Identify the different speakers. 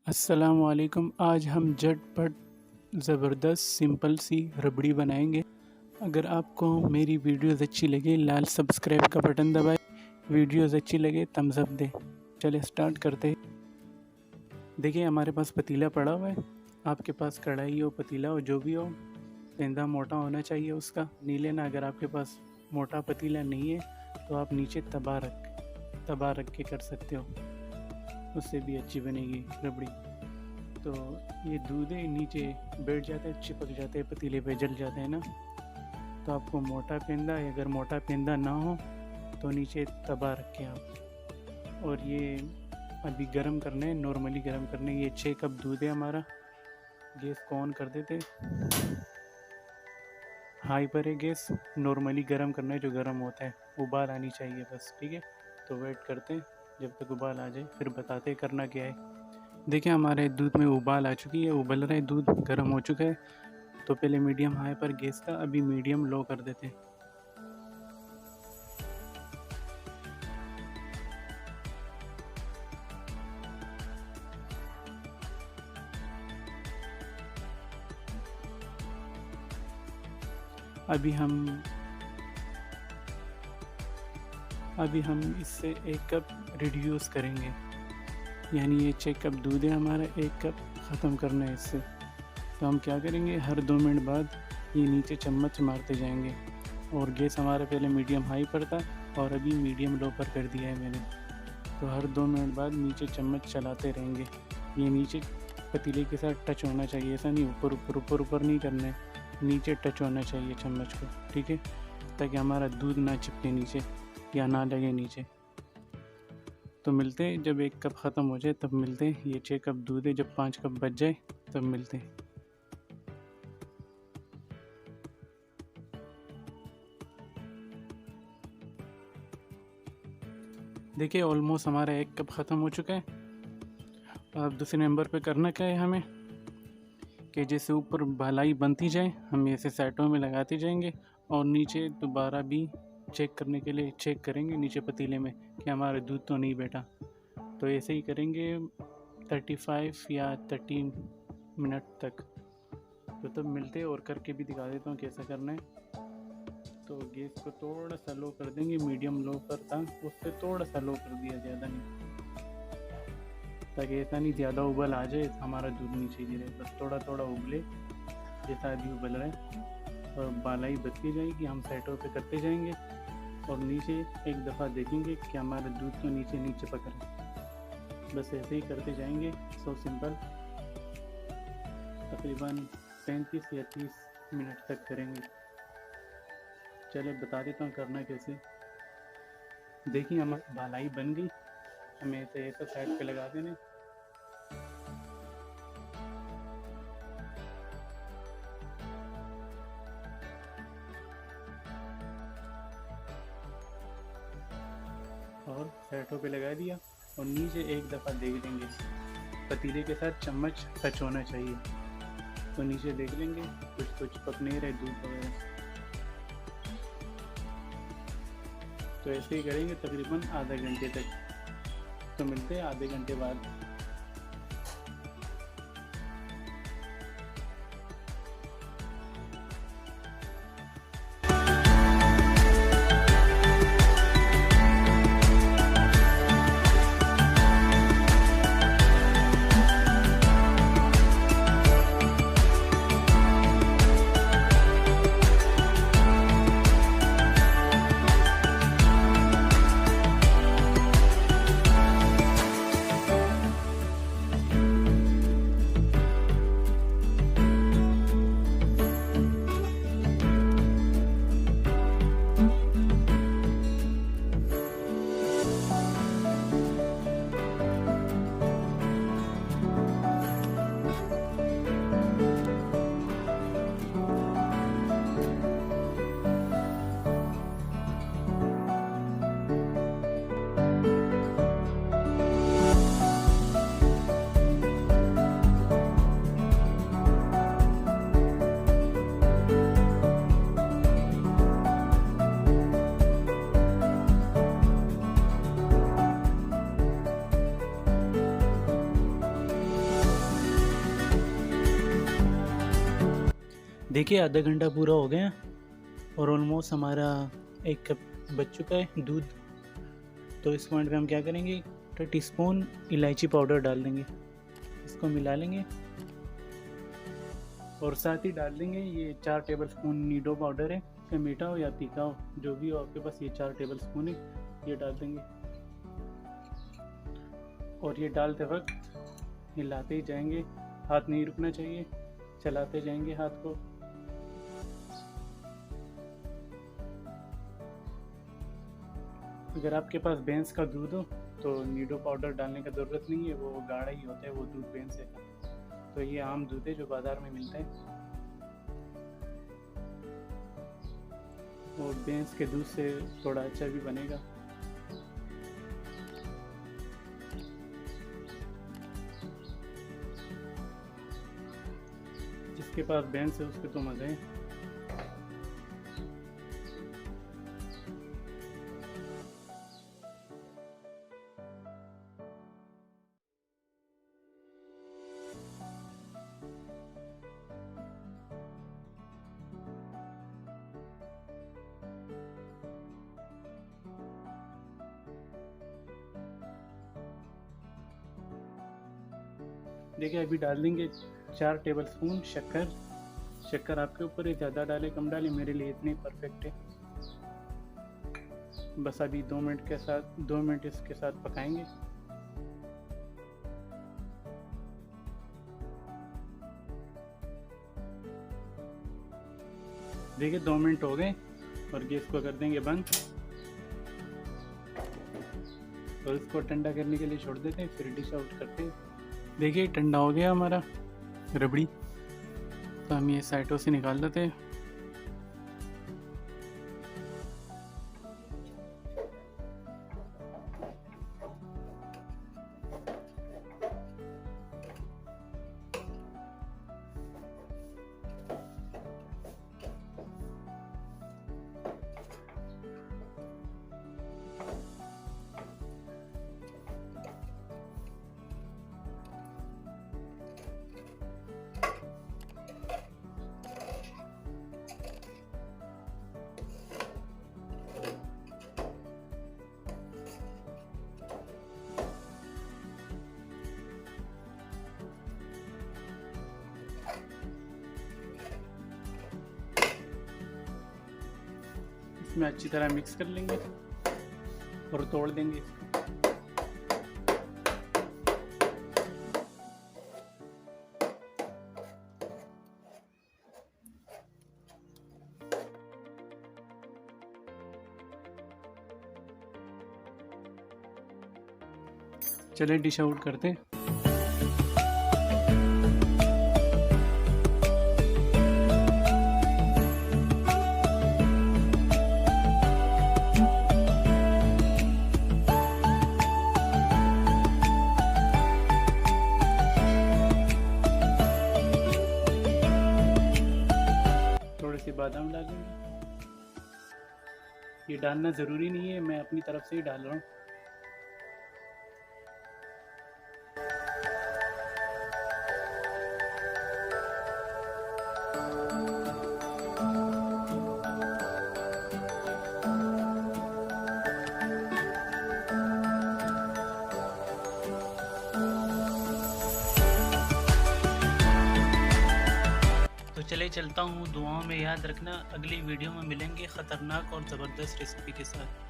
Speaker 1: अस्सलामुअलैकुम। आज हम झटपट ज़बरदस्त सिंपल सी रबड़ी बनाएंगे। अगर आपको मेरी वीडियोस अच्छी लगे लाल सब्सक्राइब का बटन दबाएं, वीडियोस अच्छी लगे थम्स अप दें। चले स्टार्ट करते हैं। देखिए हमारे पास पतीला पड़ा हुआ है। आपके पास कढ़ाई हो, पतीला हो, जो भी हो, पेंदा मोटा होना चाहिए उसका। नहीं लेना। अगर आपके पास मोटा पतीला नहीं है तो आप नीचे तवा रख के कर सकते हो, उससे भी अच्छी बनेगी रबड़ी। तो ये दूध है, नीचे बैठ जाता है, चिपक जाते हैं पतीले पे, जल जाते हैं ना। तो आपको मोटा पेंदा है, अगर मोटा पेंदा ना हो तो नीचे तवा रखें आप। और ये अभी गरम करना है, नॉर्मली गरम करना है। ये 6 कप दूध है हमारा। गैस को ऑन कर देते, हाई पर है गैस। नॉर्मली गरम करना है, जो गरम होता है, उबाल आनी चाहिए बस। ठीक है, तो वेट करते हैं जब तक उबाल आ जाए, फिर बताते हैं करना क्या है। देखिए हमारे दूध में उबाल आ चुकी है, उबल रहा है दूध, गर्म हो चुका है। तो पहले मीडियम हाई पर गैस का, अभी मीडियम लो कर देते हैं। अभी हम इससे 1 कप रिड्यूस करेंगे, यानी ये 6 कप दूध है हमारा, 1 कप ख़त्म करना है इससे। तो हम क्या करेंगे, हर 2 मिनट बाद ये नीचे चम्मच मारते जाएंगे। और गैस हमारा पहले मीडियम हाई पर था और अभी मीडियम लो पर कर दिया है मैंने। तो हर 2 मिनट बाद नीचे चम्मच चलाते रहेंगे। ये नीचे पतीले के साथ टच होना चाहिए, ऐसा नहीं ऊपर ऊपर ऊपर ऊपर नहीं करना है, नीचे टच होना चाहिए चम्मच को। ठीक है, ताकि हमारा दूध ना चिपके नीचे या ना लगे नीचे। तो मिलते हैं जब 1 कप ख़त्म हो जाए, तब मिलते हैं। ये 6 कप दूध है, जब 5 कप बच जाए तब मिलते हैं। देखिए ऑलमोस्ट हमारा 1 कप ख़त्म हो चुका है। अब दूसरे नंबर पे करना क्या है हमें, कि जैसे ऊपर भलाई बनती जाए, हम ऐसे साइडों में लगाते जाएंगे और नीचे दोबारा भी चेक करने के लिए चेक करेंगे नीचे पतीले में कि हमारा दूध तो नहीं बैठा। तो ऐसे ही करेंगे 35 या 13 मिनट तक। तो तब मिलते हैं और करके भी दिखा देता हूँ कैसा करना है। तो गैस को थोड़ा सा लो कर देंगे, मीडियम लो पर था, उससे थोड़ा सा लो कर दिया, ज़्यादा नहीं, ताकि ऐसा नहीं ज़्यादा उबल आ जाए हमारा दूध नीचे गिरे। बस थोड़ा थोड़ा उबले, जैसा अभी उबल रहा है। और बालाई बचती जाएगी, हम साइडों पे करते जाएंगे और नीचे एक दफ़ा देखेंगे कि हमारा दूध तो नीचे नहीं चिपक रहा। बस ऐसे ही करते जाएंगे, सो सिंपल। तकरीबन 35 या 30 मिनट तक करेंगे। चले बता देता हूँ करना कैसे। देखिए हमारी बालाई बन गई, हमें ऐसा साइड पे लगा देना। और साइडों पे लगा दिया और नीचे एक दफ़ा देख लेंगे, पतीले के साथ चम्मच टच होना चाहिए। तो नीचे देख लेंगे कुछ तो चिपक नहीं रहे दूध वगैरह। तो ऐसे ही करेंगे तकरीबन आधा घंटे तक। तो मिलते हैं आधे घंटे बाद। देखिए आधा घंटा पूरा हो गया और ऑलमोस्ट हमारा 1 कप बच चुका है दूध। तो इस पॉइंट पे हम क्या करेंगे, 1 टीस्पून इलायची पाउडर डाल देंगे, इसको मिला लेंगे और साथ ही डाल देंगे ये 4 टेबलस्पून नीडो पाउडर है, चाहे मीठा हो या तीखा हो जो भी हो आपके पास, ये 4 टेबलस्पून है, ये डाल देंगे। और ये डालते वक्त हिलाते ही जाएंगे, हाथ नहीं रुकना चाहिए, चलाते जाएंगे हाथ को। अगर आपके पास भैंस का दूध हो तो नीडो पाउडर डालने का ज़रूरत नहीं है, वो गाढ़ा ही होता है वो दूध भैंस का। तो ये आम दूध है जो बाज़ार में मिलता है और भैंस के दूध से थोड़ा अच्छा भी बनेगा। जिसके पास भैंस है उसके तो मज़े हैं। देखिए अभी डाल देंगे 4 टेबलस्पून शक्कर। शक्कर आपके ऊपर है, ज़्यादा डाले कम डाले, मेरे लिए इतनी परफेक्ट है। बस अभी 2 मिनट इसके साथ पकाएंगे। देखिए 2 मिनट हो गए और गैस को कर देंगे बंद और इसको ठंडा करने के लिए छोड़ देते हैं, फिर डिश आउट करते हैं। देखिए ठंडा हो गया हमारा रबड़ी, तो हम ये साइडों से निकाल देते हैं। इसमें अच्छी तरह मिक्स कर लेंगे और तोड़ देंगे इसको। चलिए डिश आउट करते हैं। थोड़े से बादाम डालेंगे, ये डालना ज़रूरी नहीं है, मैं अपनी तरफ से ही डाल रहा हूँ। तो चले चलता हूँ, दुआओं में याद रखना। अगली वीडियो में मिलेंगे ख़तरनाक और ज़बरदस्त रेसिपी के साथ।